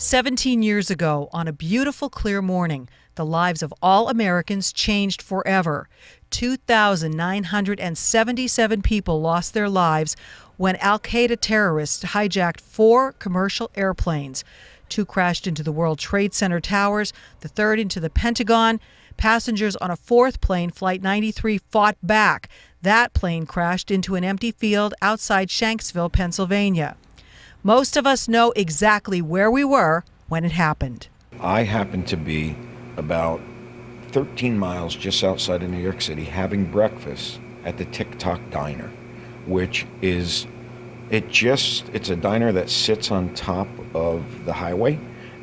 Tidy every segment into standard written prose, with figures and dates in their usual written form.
17 years ago, on a beautiful, clear morning, the lives of all Americans changed forever. 2,977 people lost their lives when al-Qaeda terrorists hijacked 4 commercial airplanes. 2 crashed into the World Trade Center towers, the third into the Pentagon. Passengers on a 4th plane, Flight 93, fought back. That plane crashed into an empty field outside Shanksville, Pennsylvania. Most of us know exactly where we were when it happened. I happened to be about 13 miles just outside of New York City having breakfast at the TikTok Diner, which is, it's a diner that sits on top of the highway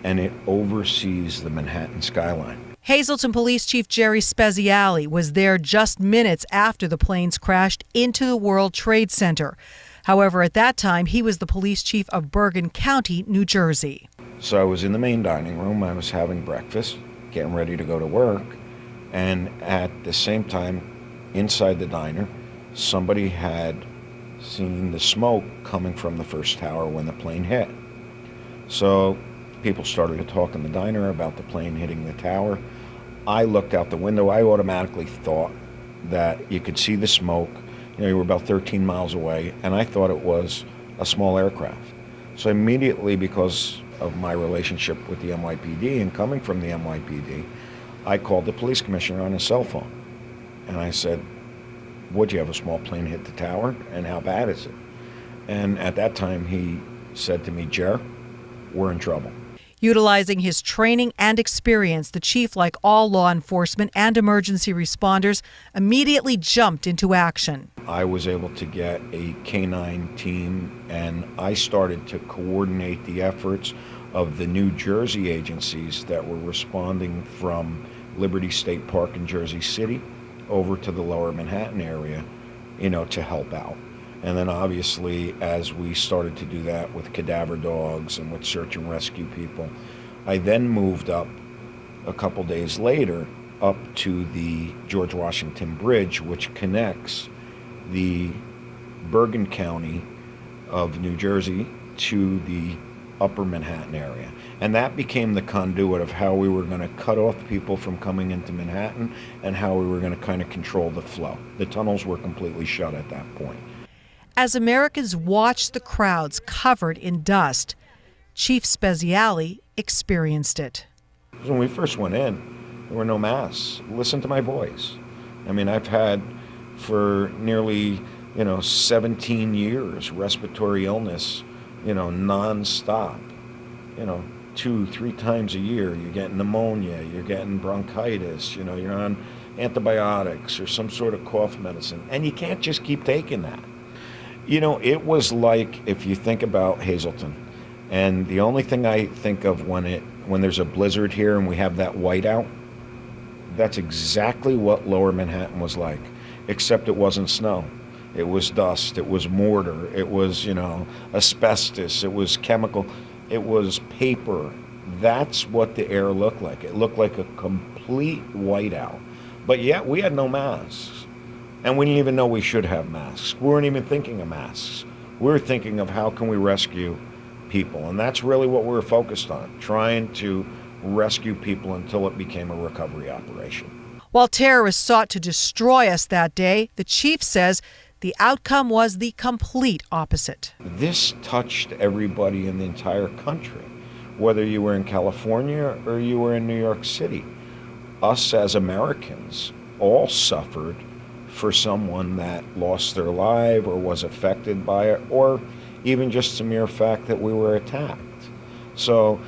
and it oversees the Manhattan skyline. Hazleton Police Chief Jerry Speziale was there just minutes after the planes crashed into the World Trade Center. However, at that time, he was the police chief of Bergen County, New Jersey. So I was in the main dining room. I was having breakfast, getting ready to go to work. And at the same time, inside the diner, somebody had seen the smoke coming from the first tower when the plane hit. So people started to talk in the diner about the plane hitting the tower. I looked out the window. I automatically thought that you could see the smoke. You were about 13 miles away, and I thought it was a small aircraft. So immediately, because of my relationship with the NYPD and coming from the NYPD, I called the police commissioner on his cell phone. And I said, would you have a small plane hit the tower, and how bad is it? And at that time, he said to me, Jer, we're in trouble. Utilizing his training and experience, the chief, like all law enforcement and emergency responders, immediately jumped into action. I was able to get a K-9 team, and I started to coordinate the efforts of the New Jersey agencies that were responding from Liberty State Park in Jersey City over to the lower Manhattan area, to help out. And then obviously, as we started to do that with cadaver dogs and with search and rescue people, I then moved up a couple days later up to the George Washington Bridge, which connects the Bergen County of New Jersey to the upper Manhattan area. And that became the conduit of how we were going to cut off people from coming into Manhattan and how we were going to kind of control the flow. The tunnels were completely shut at that point. As Americans watched the crowds covered in dust, Chief Speziale experienced it. When we first went in, there were no masks. Listen to my voice. I mean, I've had for nearly, 17 years respiratory illness, nonstop, 2-3 times a year. You're getting pneumonia, you're getting bronchitis, you're on antibiotics or some sort of cough medicine, and you can't just keep taking that. It was like, if you think about Hazleton, and the only thing I think of when there's a blizzard here and we have that whiteout, that's exactly what lower Manhattan was like, except it wasn't snow. It was dust, it was mortar, it was, asbestos, it was chemical, it was paper. That's what the air looked like. It looked like a complete whiteout. But yet we had no masks. And we didn't even know we should have masks. We weren't even thinking of masks. We were thinking of how can we rescue people. And that's really what we were focused on, trying to rescue people until it became a recovery operation. While terrorists sought to destroy us that day, the chief says the outcome was the complete opposite. This touched everybody in the entire country, whether you were in California or you were in New York City. Us as Americans all suffered for someone that lost their life or was affected by it, or even just the mere fact that we were attacked. So,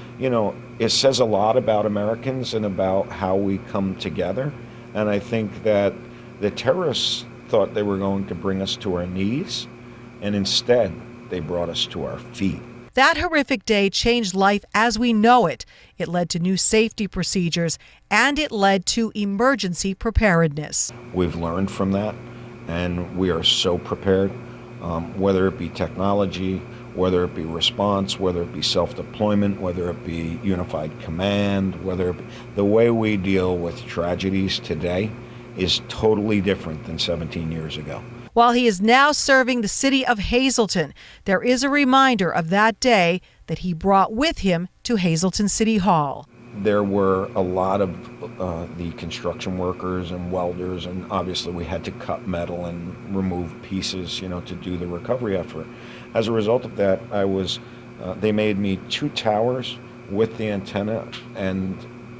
it says a lot about Americans and about how we come together. And I think that the terrorists thought they were going to bring us to our knees, and instead they brought us to our feet. That horrific day changed life as we know it. It led to new safety procedures, and it led to emergency preparedness. We've learned from that, and we are so prepared, whether it be technology, whether it be response, whether it be self-deployment, whether it be unified command, whether it be, the way we deal with tragedies today is totally different than 17 years ago. While he is now serving the city of Hazleton, there is a reminder of that day that he brought with him to Hazleton City Hall. There were a lot of the construction workers and welders, and obviously we had to cut metal and remove pieces, to do the recovery effort. As a result of that, they made me 2 towers with the antenna, and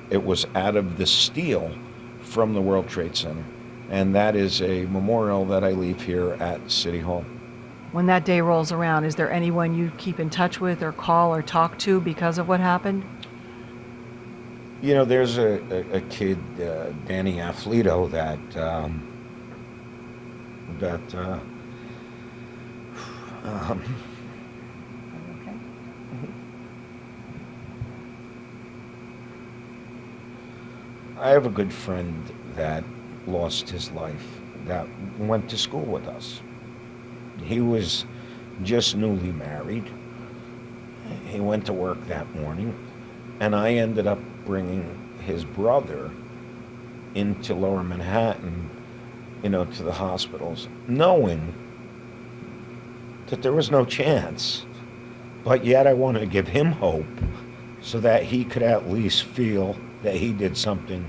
it was out of the steel from the World Trade Center. And that is a memorial that I leave here at City Hall. When that day rolls around, is there anyone you keep in touch with or call or talk to because of what happened? There's a kid, Danny Afflito, that I have a good friend that lost his life, that went to school with us. He was just newly married. He went to work that morning, and I ended up bringing his brother into Lower Manhattan, to the hospitals, knowing that there was no chance. But yet I wanted to give him hope so that he could at least feel that he did something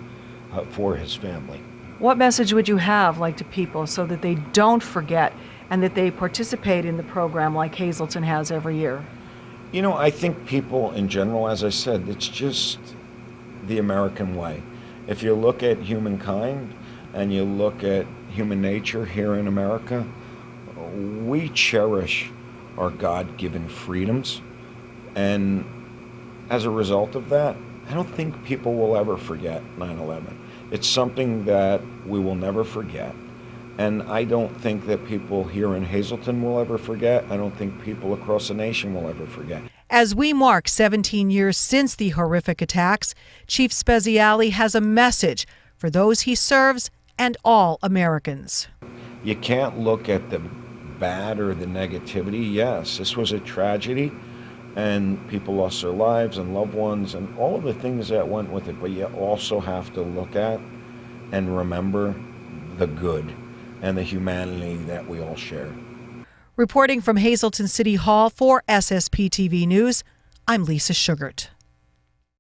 for his family. What message would you have, to people so that they don't forget and that they participate in the program like Hazleton has every year? I think people in general, as I said, it's just the American way. If you look at humankind and you look at human nature here in America, we cherish our God-given freedoms. And as a result of that, I don't think people will ever forget 9/11. It's something that we will never forget. And I don't think that people here in Hazleton will ever forget. I don't think people across the nation will ever forget. As we mark 17 years since the horrific attacks, Chief Speziale has a message for those he serves and all Americans. You can't look at the bad or the negativity. Yes, this was a tragedy, and people lost their lives and loved ones and all of the things that went with it. But you also have to look at and remember the good and the humanity that we all share. Reporting from Hazleton City Hall for SSP TV News, I'm Lisa Sugart.